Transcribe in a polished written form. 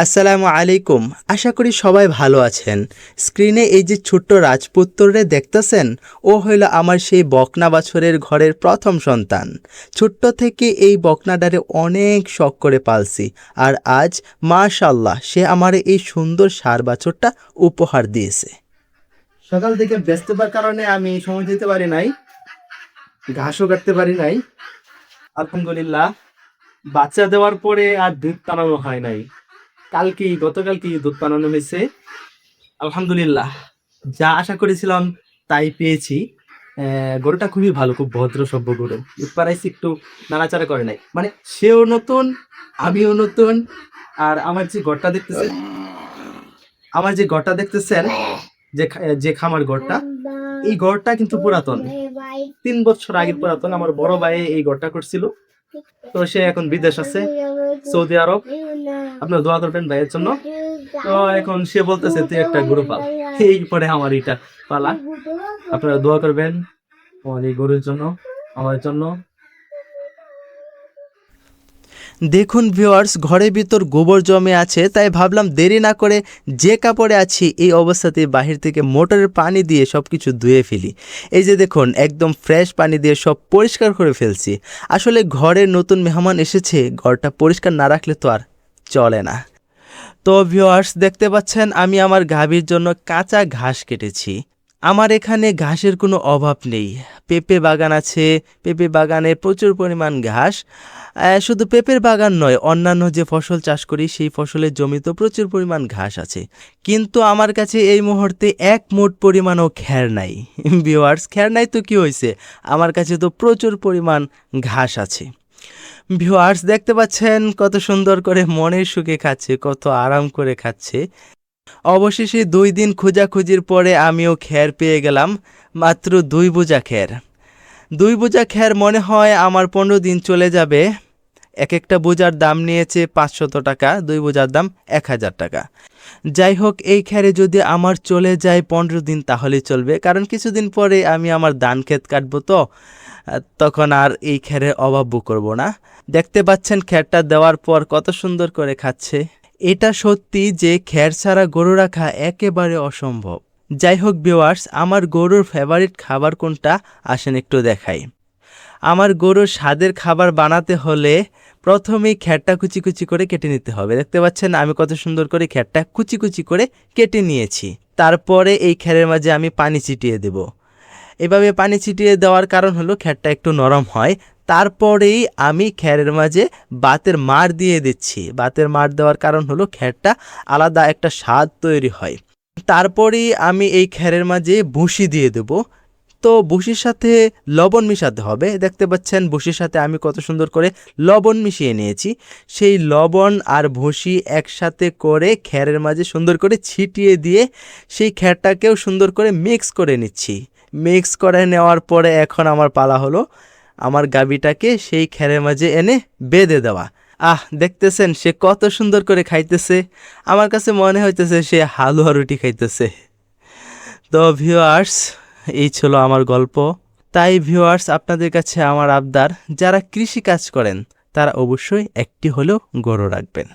আসসালামু আলাইকুম। আশা করি সবাই ভালো আছেন। স্ক্রিনে এই যে ছোট্ট রাজপুত্ররে দেখতেছেন, ও হইল আমার সেই বকনা বাছরের ঘরের প্রথম সন্তান। ছোট্ট থেকে এই বকনাডারে অনেক শখ করে পালছি, আর আজ মাশাআল্লাহ সে আমার এই সুন্দর ষাঁড় বাছরটা উপহার দিয়েছে। সকাল থেকে ব্যস্ততার কারণে আমি সময় দিতে পারি নাই, ঘাসও কাটতে পারি নাই। আলহামদুলিল্লাহ, বাচ্চা দেওয়ার পরে আর দুধ টানানো হয় নাই। গতকালকেই দুধ বানানো হয়েছে। আলহামদুলিল্লাহ, যা আশা করেছিলাম তাই পেয়েছি। গরুটা খুবই ভালো, খুব ভদ্র সভ্য গরু। দুধ পাড়াইছি, একটু নাড়াচাড়া করে নাই, মানে সেও নতুন, আমিও নতুন। আর আমার যে গড়টা দেখতেছেন, যে খামার গড়টা, এই গড়টা কিন্তু পুরাতন, 3 বছর আগে পুরাতন। আমার বড় ভাই এই গড়টা করছিল, তো সে এখন বিদেশ আছে, সৌদি আরব। আপনার দোয়া করবেন ভাইয়ের জন্য। তো এখন সে বলতেছে তুই একটা গরু পাল, এই পরে আমার এটা পালা। আপনারা দোয়া করবেন আমার এই গরুর জন্য, আমার জন্য। দেখুন ভিউয়ার্স, ঘরের ভিতর গোবর জমে আছে, তাই ভাবলাম দেরি না করে যে কাপড়ে আছি এই অবস্থাতে বাহির থেকে মোটরের পানি দিয়ে সব কিছু ধুয়ে ফেলি। এই যে দেখুন, একদম ফ্রেশ পানি দিয়ে সব পরিষ্কার করে ফেলছি। আসলে ঘরে নতুন মেহমান এসেছে, ঘরটা পরিষ্কার না রাখলে তো আর চলে না। তো ভিউয়ার্স, দেখতে পাচ্ছেন আমি আমার গাভীর জন্য কাঁচা ঘাস কেটেছি। আমার এখানে ঘাসের কোনো অভাব নেই। পেঁপে বাগান আছে, পেঁপে বাগানে প্রচুর পরিমাণ ঘাস। শুধু পেঁপের বাগান নয়, অন্যান্য যে ফসল চাষ করি সেই ফসলের জমিতেও প্রচুর পরিমাণ ঘাস আছে। কিন্তু আমার কাছে এই মুহূর্তে এক মুঠ পরিমাণও খ্যার নাই। ভিউয়ার্স, খ্যার নাই তো কি হয়েছে, আমার কাছে তো প্রচুর পরিমাণ ঘাস আছে। ভিউয়ার্স, দেখতে পাচ্ছেন কত সুন্দর করে মনের সুখে খাচ্ছে, কত আরাম করে খাচ্ছে। অবশেষে 2 দিন খোঁজাখুঁজির পরে আমিও খ্যার পেয়ে গেলাম, মাত্র 2 বোঝা খ্যার। 2 বোঝা খ্যার মনে হয় আমার 15 দিন চলে যাবে। এক একটা বোঝার দাম নিয়েছে 500 টাকা, 2 বোঝার দাম 1000 টাকা। যাই হোক, এই খ্যারে যদি আমার চলে যায় 15 দিন তাহলে চলবে, কারণ কিছুদিন পরে আমি আমার ধান ক্ষেত কাটবো, তো তখন আর এই খ্যারের অভাব করব না। দেখতে পাচ্ছেন খ্যারটা দেওয়ার পর কত সুন্দর করে খাচ্ছে। এটা সত্যি যে খ্যার ছাড়া গরু রাখা একেবারে অসম্ভব। যাই হোক ভিউয়ার্স, আমার গরুর ফেভারিট খাবার কোনটা আসেন একটু দেখাই। আমার গরুর স্বাদের খাবার বানাতে হলে প্রথমেই খ্যারটা কুচি কুচি করে কেটে নিতে হবে। দেখতে পাচ্ছেন আমি কত সুন্দর করে খ্যারটা কুচি কুচি করে কেটে নিয়েছি। তারপরে এই খ্যারের মাঝে আমি পানি ছিটিয়ে দেব। এভাবে পানি ছিটিয়ে দেওয়ার কারণ হলো খ্যারটা একটু নরম হয়। তারপরেই আমি খ্যারের মাঝে বাতের মাড় দিয়ে দিচ্ছি। বাতের মাড় দেওয়ার কারণ হলো খ্যারটা আলাদা একটা স্বাদ তৈরি হয়। তারপরেই আমি এই খ্যারের মাঝে ভুসি দিয়ে দেব। তো ভুসির সাথে লবণ মিশাতে হবে। দেখতে পাচ্ছেন ভুসির সাথে আমি কত সুন্দর করে লবণ মিশিয়ে নিয়েছি। সেই লবণ আর ভুসি একসাথে করে খ্যারের মাঝে সুন্দর করে ছিটিয়ে দিয়ে সেই খ্যারটাকেও সুন্দর করে মিক্স করে নিচ্ছি। মিক্স করে নেওয়ার পরে এখন আমার পালা হলো আমার গাভীটাকে সেই খ্যারের মাঝে এনে বেঁধে দেওয়া। দেখতেছেন সে কত সুন্দর করে খাইতেছে। আমার কাছে মনে হইতেছে সে হালুয়া রুটি খাইতেছে। তো ভিউয়ার্স, এই ছিল আমার গল্প। তাই ভিউয়ার্স, আপনাদের কাছে আমার আবদার, যারা কৃষি কাজ করেন তারা অবশ্যই একটি হলেও গরু রাখবেন।